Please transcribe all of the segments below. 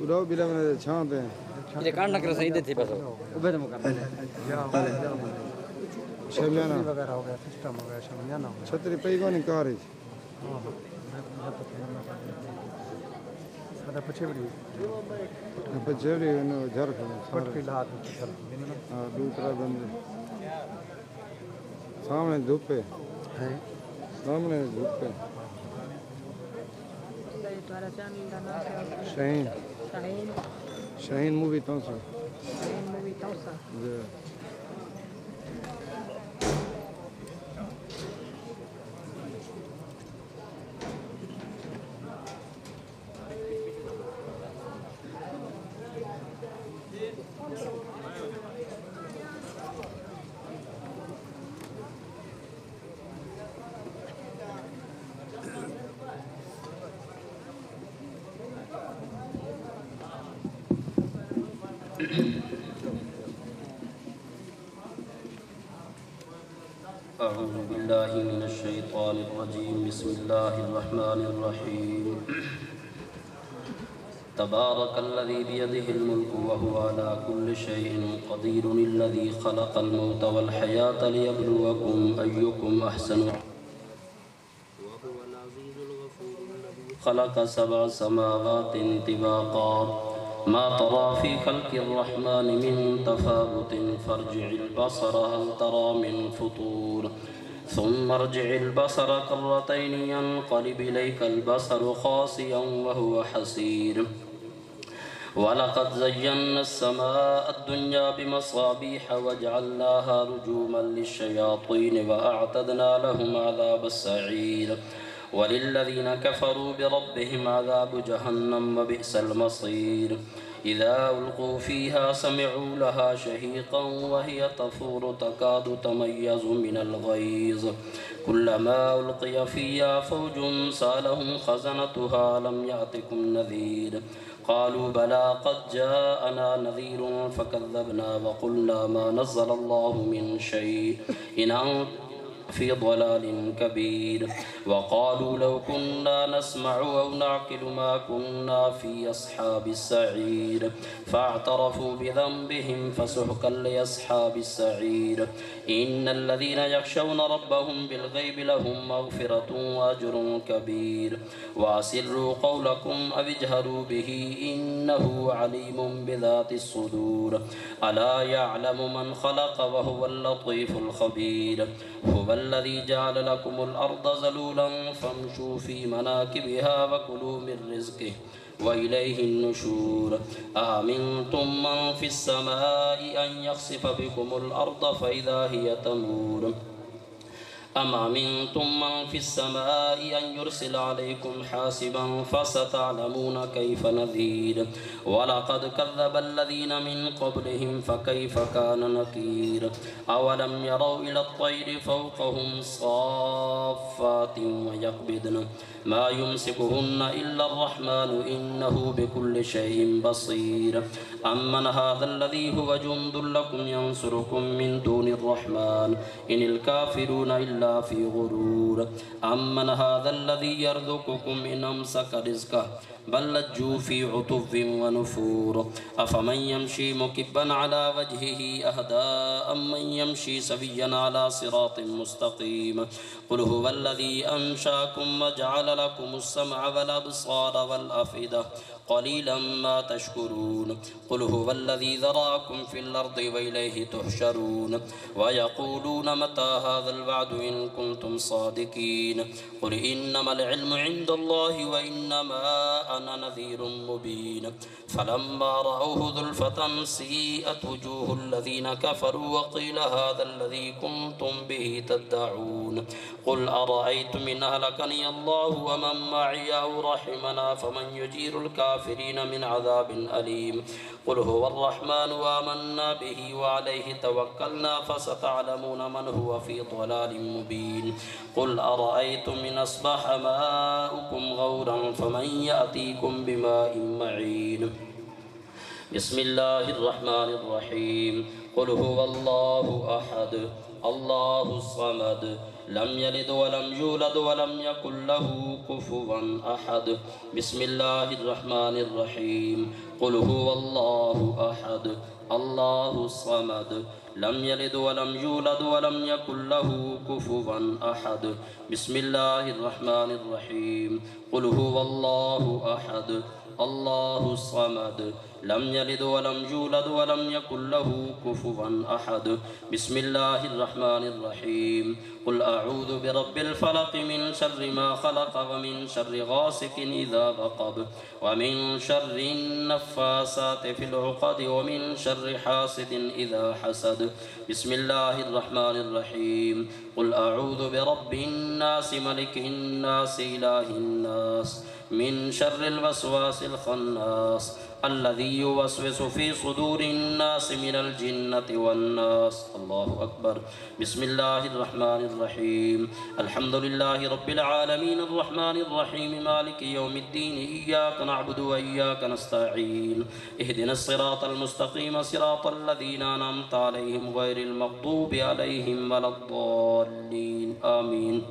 उड़ो बिला में छांते ये कांड न कर सही देते बस उबे तो कर शमियाना वगैरह हो गया, सिस्टम हो गया, शमियाना हो गया। छतरी पई कोनी कार है मतलब पीछे भी पे जेरी नो झर फट के लात चल हां दूसरा बंदे सामने धूप है। सामने धूप शाहीन शाहीन मूवी तो से أعوذ بالله من الشيطان الرجيم بسم الله الرحمن الرحيم تبارك الذي بيده الملك وهو على كل شيء قدير الذي خلق الموت والحياة ليبلوكم أيكم أحسن وهو العزيز الغفور الذي خلق 7 سماوات طباقا ما ترى في خلق الرحمن من تفاوت فارجع البصر هل ترى من فطور ثم ارجع البصر كرتين ينقلب إليك البصر خاسئا وهو حسير ولقد زينا السماء الدنيا بمصابيح وجعلناها رجوما للشياطين وأعتدنا لهم عذاب السعير وللذين كفروا بربهم عذاب جهنم وبئس المصير إذا ألقوا فيها سمعوا لها شهيقا وهي تفور تكاد تميز من الغيظ كلما ألقي فيها فوج سألهم خزنتها لم يأتكم نذير قالوا بلى قد جاءنا نذير فكذبنا وقلنا ما نزل الله من شيء إن أنتم في ضلال كبير وقالوا لو كنا نسمع أو نعقل ما كنا في أصحاب السعير فاعترفوا بذنبهم فسحقا لأصحاب السعير إن الذين يخشون ربهم بالغيب لهم مغفرة وأجر كبير وأسروا قولكم أو اجهروا به إنه عليم بذات الصدور ألا يعلم من خلق وهو اللطيف الخبير هو الذي جعل لكم الأرض ذلولا فامشوا في مناكبها وكلوا من رزقه وإليه النشور أأمنتم من في السماء أن يخسف بكم الأرض فإذا هي تمور أم أمنتم من في السماء أن يرسل عليكم حاسبا فستعلمون كيف نذير ولقد كذب الذين من قبلهم فكيف كان نكير أولم يروا إلى الطير فوقهم صافات ويقبضن ما يمسكهن إلا الرحمن إنه بكل شيء بصير أمن هذا الذي هو جند لكم ينصركم من دون الرحمن إن الكافرون إلا في غرور أمن هذا الذي يرزقكم إن أمسك رزقه بل لجوا في عتو ونفور أفمن يمشي مكبا على وجهه أهدى أمن يمشي سويا على صراط مستقيم قل هو الذي أنشاكم وجعل لكم السمع والأبصار والأفئدة قليلا ما تشكرون قل هو الذي ذراكم في الأرض وإليه تحشرون ويقولون متى هذا الوعد إن كنتم صادقين قل إنما العلم عند الله وإنما أنا نذير مبين فلما رأوه زلفة سيئت وجوه الذين كفروا وقيل هذا الذي كنتم به تدعون قل أرأيتم إن أهلكني الله ومن معي أو رحمنا فمن يجير الكافرين من عذاب أليم قل هو الرحمن وآمنا به وعليه توكلنا فستعلمون من هو في ضلال مبين قل أرأيتم إن أصبح ماؤكم غورا فمن يأتيكم بماء معين بسم الله الرحمن الرحيم قل هو الله أحد الله الصمد لم يلد ولم يولد ولم يكن له كفوا أحد بسم الله الرحمن الرحيم قل هو الله أحد الله الصمد لم يلد ولم يولد ولم يكن له كفوا أحد بسم الله الرحمن الرحيم قل هو الله أحد الله الصمد لم يلد ولم يولد ولم يكن له كفوا أحد بسم الله الرحمن الرحيم قل أعوذ برب الفلق من شر ما خلق ومن شر غاسق إذا وقب ومن شر النفاسات في العقد ومن شر حاسد إذا حسد بسم الله الرحمن الرحيم قل أعوذ برب الناس ملك الناس إله الناس من شر الوسواس الخناس الذي يوسوس في صدور الناس من الجنة والناس الله أكبر بسم الله الرحمن الرحيم الحمد لله رب العالمين الرحمن الرحيم مالك يوم الدين إياك نعبد وإياك نستعين اهدنا الصراط المستقيم صراط الذين أنعمت عليهم غير المغضوب عليهم ولا الضالين آمين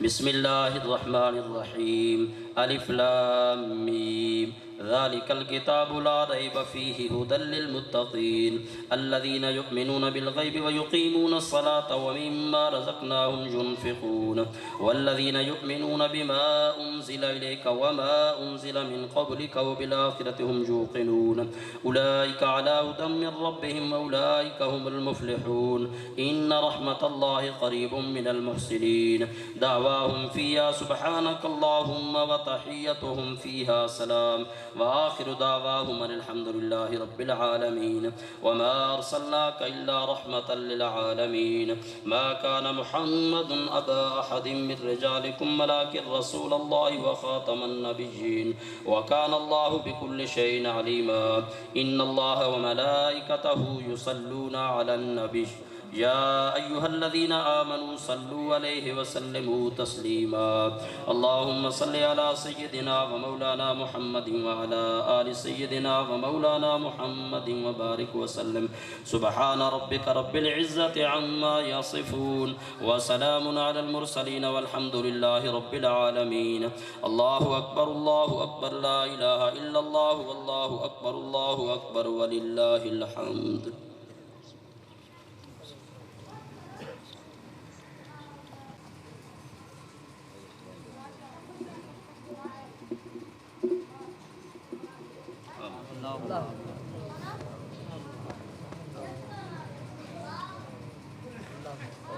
بسم الله الرحمن الرحيم ألف لام ميم ذلك الكتاب لا ريب فيه هدى للمتقين الذين يؤمنون بالغيب ويقيمون الصلاة ومما رزقناهم ينفقون والذين يؤمنون بما أنزل إليك وما أنزل من قبلك وبالآخرة هم يوقنون أولئك على هدى من ربهم وأولئك هم المفلحون إن رحمة الله قريب من المحسنين دعواهم فيها سبحانك اللهم وتحيتهم فيها سلام وآخر دعواهم الحمد لله رب العالمين وما أرسلناك إلا رحمة للعالمين ما كان محمد أبا أحد من رجالكم ولكن رسول الله وخاتم النبيين وكان الله بكل شيء عليما إن الله وملائكته يصلون على النبي يا أيها الذين آمنوا صلوا عليه وسلموا تسليما اللهم صل على سيدنا ومولانا محمد وعلى آل سيدنا ومولانا محمد وبارك وسلم سبحان ربك رب العزة عما يصفون وسلام على المرسلين والحمد لله رب العالمين الله أكبر لا إله إلا الله والله أكبر ولله الحمد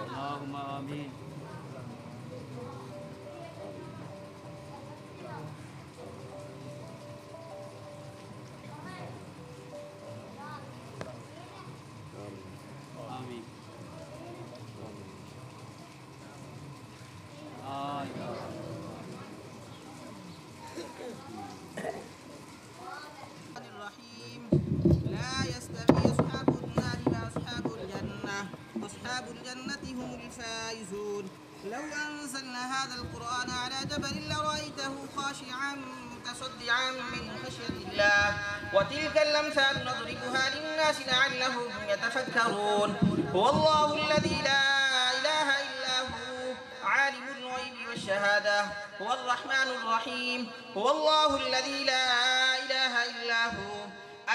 اللهم آمين آمين الرحيم لا يستوي أصحاب النار وأصحاب الجنة أصحاب الجنة هم الفائزون لو أنزلنا هذا القرآن على جبل لرأيته خاشعا متصدعا من خشية الله وتلك الأمثال نضربها للناس لعلهم يتفكرون هو الله الذي لا إله إلا هو عالم الغيب والشهادة هو الرحمن الرحيم هو الله الذي لا إله إلا هو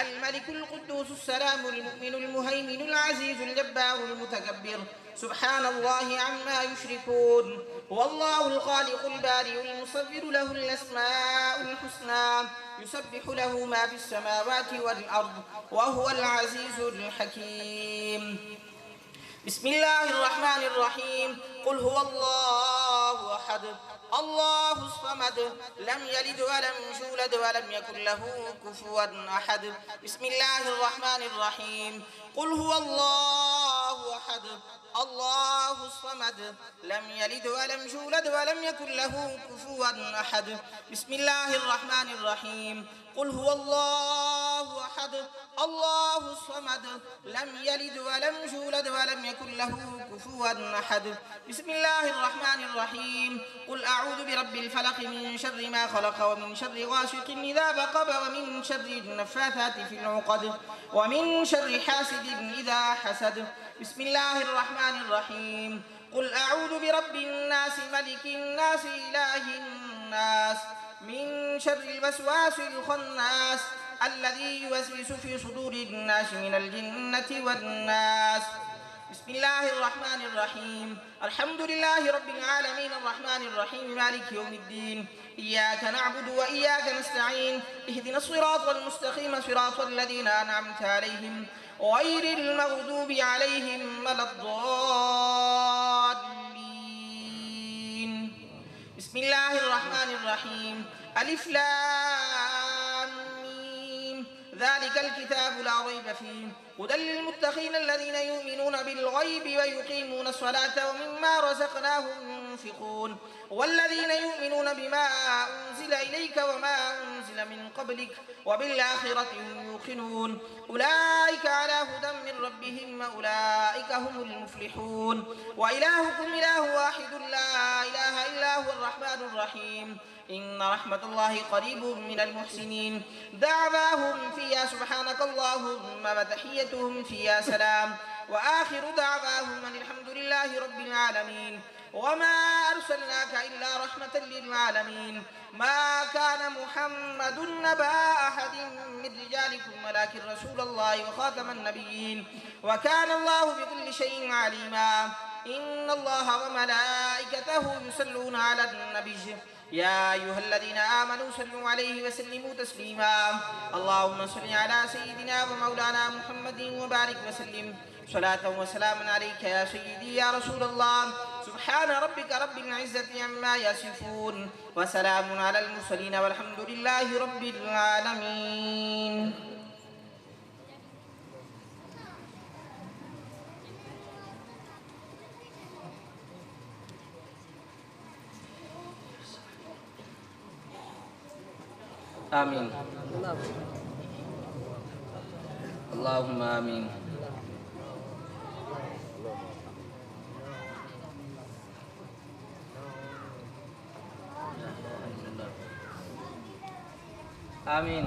الملك القدوس السلام المؤمن المهيمن العزيز الجبار المتكبر سبحان الله عما يشركون هو الله الخالق البارئ المصور له الأسماء الحسنى يسبح له ما في السماوات والأرض وهو العزيز الحكيم بسم الله الرحمن الرحيم قل هو الله أحد الله الصمد لم يلد ولم يولد ولم يكن له كفوا أحد بسم الله الرحمن الرحيم قل هو الله أحد الله الصمد لم يلد ولم يولد ولم يكن له كفوا أحد بسم الله الرحمن الرحيم قل هو الله أحد الله الصمد لم يلد ولم يولد ولم يكن له كفوا أحد بسم الله الرحمن الرحيم قل أعوذ برب الفلق من شر ما خلق ومن شر غاسق إذا وقب ومن شر النفاثات في العقد ومن شر حاسد إذا حسد بسم الله الرحمن الرحيم قل أعوذ برب الناس ملك الناس إله الناس من شر الوسواس الخناس الذي يوسوس في صدور الناس من الجنة والناس. بسم الله الرحمن الرحيم. الحمد لله رب العالمين الرحمن الرحيم مالك يوم الدين. إياك نعبد وإياك نستعين. اهدنا الصراط المستقيم صراط الذين أنعمت عليهم غير المغضوب عليهم ولا الضالين. بسم الله الرحمن الرحيم. ألف لام ميم. ذلك الكتاب لا ريب فيه هدى للمتقين الذين يؤمنون بالغيب ويقيمون الصلاة ومما رزقناهم ينفقون والذين يؤمنون بما أنزل إليك وما أنزل من قبلك وبالآخرة هم يوقنون أولئك على هدى من ربهم وأولئك هم المفلحون. وإلهكم إله واحد لا إله إلا هو الرحمن الرحيم. إن رحمة الله قريب من المحسنين. دعواهم فيها سبحانك اللهم وتحيتهم فيها سلام وآخر دعواهم أن الحمد لله رب العالمين. وما أرسلناك إلا رحمة للعالمين. ما كان محمد نبا أحد من رجالكم ولكن رسول الله وخاتم النبيين وكان الله بكل شيء عليما. إن الله وملائكته يصلون على النبي يا أيها الذين آمنوا صلوا عليه وسلموا تسليما. اللهم صل على سيدنا ومولانا محمد وبارك وسلم صلاة وسلام عليك يا سيدي يا رسول الله. سبحان ربك رب العزة عما يصفون وسلام على المرسلين والحمد لله رب العالمين. آمين. اللهم آمين. آمين.